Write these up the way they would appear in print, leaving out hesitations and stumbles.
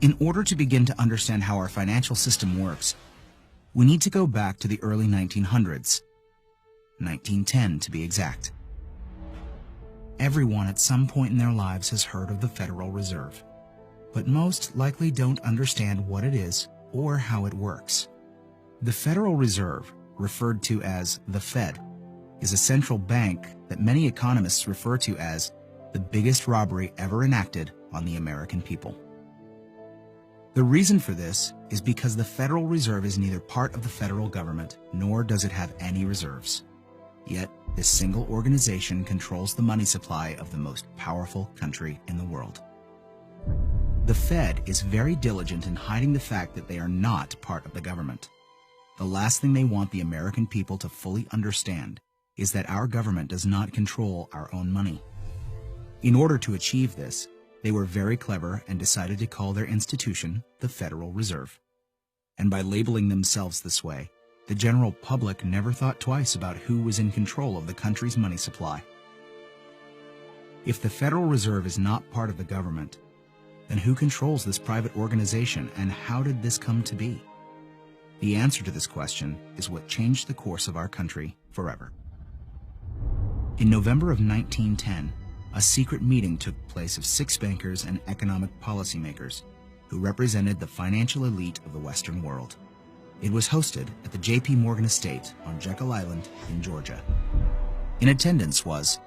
In order to begin to understand how our financial system works, we need to go back to the early 1900s, 1910 to be exact. Everyone at some point in their lives has heard of the Federal Reserve, but most likely don't understand what it is or how it works. The Federal Reserve, referred to as the Fed, is a central bank that many economists refer to as the biggest robbery ever enacted on the American people. The reason for this is because the Federal Reserve is neither part of the federal government nor does it have any reserves. Yet, this single organization controls the money supply of the most powerful country in the world. The Fed is very diligent in hiding the fact that they are not part of the government. The last thing they want the American people to fully understand is that our government does not control our own money. In order to achieve this, they were very clever and decided to call their institution the Federal Reserve. And by labeling themselves this way, the general public never thought twice about who was in control of the country's money supply. If the Federal Reserve is not part of the government, then who controls this private organization and how did this come to be? The answer to this question is what changed the course of our country forever. In November of 1910, a secret meeting took place of 6 bankers and economic policymakers who represented the financial elite of the Western world. It was hosted at the J.P. Morgan estate on Jekyll Island in Georgia. In attendance was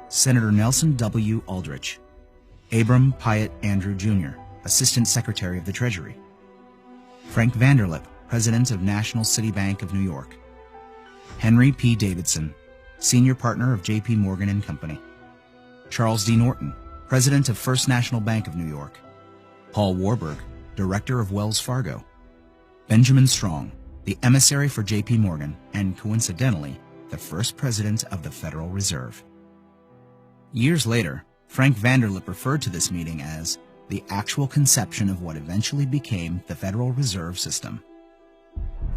Senator Nelson W. Aldrich, Abram Piatt Andrew Jr., Assistant Secretary of the Treasury, Frank Vanderlip, President of National City Bank of New York, Henry P. Davidson, Senior Partner of J.P. Morgan and Company, Charles D. Norton, President of First National Bank of New York, Paul Warburg, Director of Wells Fargo, Benjamin Strong, the emissary for J.P. Morgan, and coincidentally, the first president of the Federal Reserve. Years later, Frank Vanderlip referred to this meeting as the actual conception of what eventually became the Federal Reserve System.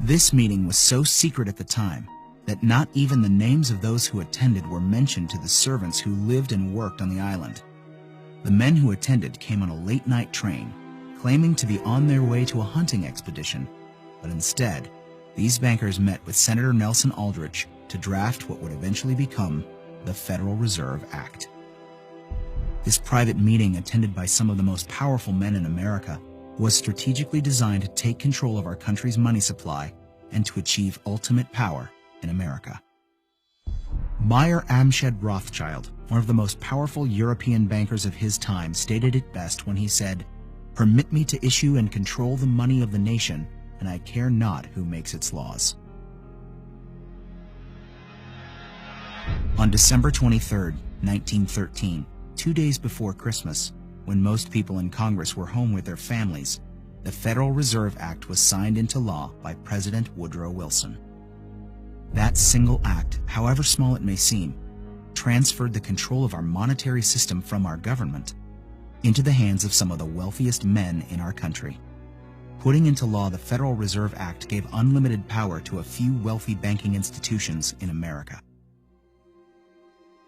This meeting was so secret at the time that not even the names of those who attended were mentioned to the servants who lived and worked on the island. The men who attended came on a late-night train, claiming to be on their way to a hunting expedition, but instead, these bankers met with Senator Nelson Aldrich to draft what would eventually become the Federal Reserve Act. This private meeting, attended by some of the most powerful men in America, was strategically designed to take control of our country's money supply and to achieve ultimate power in America. Mayer Amschad Rothschild, one of the most powerful European bankers of his time, stated it best when he said, "Permit me to issue and control the money of the nation, and I care not who makes its laws." On December 23, 1913, 2 days before Christmas, when most people in Congress were home with their families, the Federal Reserve Act was signed into law by President Woodrow Wilson. That single act, however small it may seem, transferred the control of our monetary system from our government into the hands of some of the wealthiest men in our country. Putting into law the Federal Reserve Act gave unlimited power to a few wealthy banking institutions in America.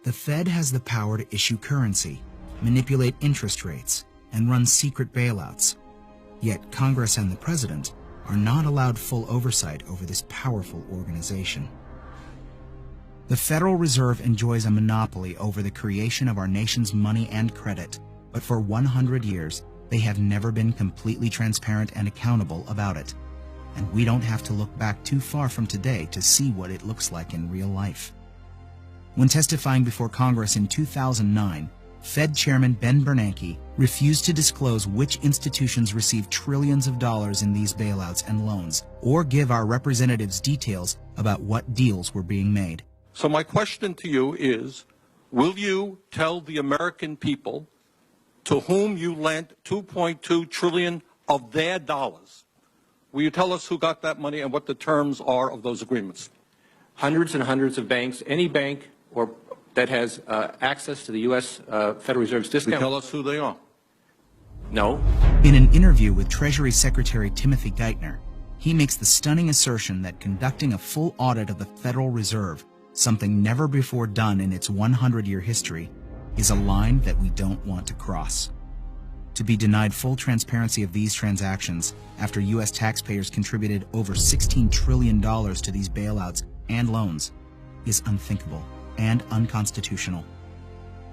The Fed has the power to issue currency, manipulate interest rates, and run secret bailouts. Yet Congress and the President are not allowed full oversight over this powerful organization. The Federal Reserve enjoys a monopoly over the creation of our nation's money and credit, but for 100 years, they have never been completely transparent and accountable about it. And we don't have to look back too far from today to see what it looks like in real life. When testifying before Congress in 2009, Fed Chairman Ben Bernanke refused to disclose which institutions received trillions of dollars in these bailouts and loans, or give our representatives details about what deals were being made. So my question to you is, will you tell the American people to whom you lent $2.2 trillion of their dollars? Will you tell us who got that money and what the terms are of those agreements? Hundreds and hundreds of banks, any bank or that has access to the U.S. Federal Reserve's discount. Will you tell us who they are? No. In an interview with Treasury Secretary Timothy Geithner, he makes the stunning assertion that conducting a full audit of the Federal Reserve, something never before done in its 100-year history, is a line that we don't want to cross. to be denied full transparency of these transactions after U.S. taxpayers contributed over $16 trillion to these bailouts and loans is unthinkable and unconstitutional.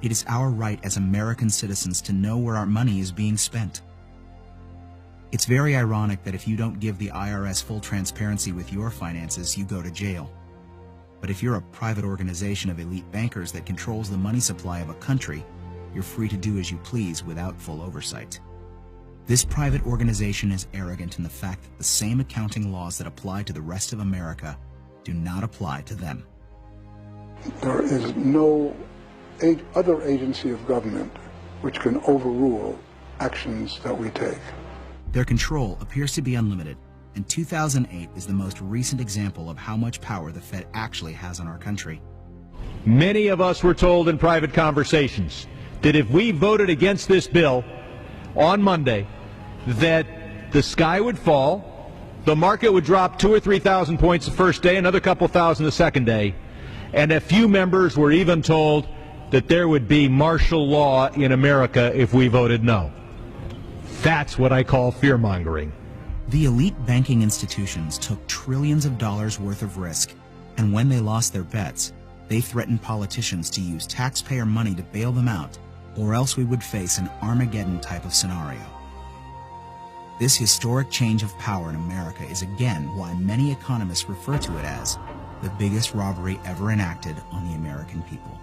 It is our right as American citizens to know where our money is being spent. It's very ironic that if you don't give the IRS full transparency with your finances, you go to jail. But if you're a private organization of elite bankers that controls the money supply of a country, you're free to do as you please without full oversight. This private organization is arrogant in the fact that the same accounting laws that apply to the rest of America do not apply to them. There is no other agency of government which can overrule actions that we take. Their control appears to be unlimited, and 2008 is the most recent example of how much power the Fed actually has on our country. Many of us were told in private conversations that if we voted against this bill on Monday, that the sky would fall, the market would drop 2,000 or 3,000 points the first day, another couple thousand the second day, and a few members were even told that there would be martial law in America if we voted no. That's what I call fear-mongering. The elite banking institutions took trillions of dollars worth of risk, and when they lost their bets, they threatened politicians to use taxpayer money to bail them out, or else we would face an Armageddon type of scenario. This historic change of power in America is again why many economists refer to it as the biggest robbery ever enacted on the American people.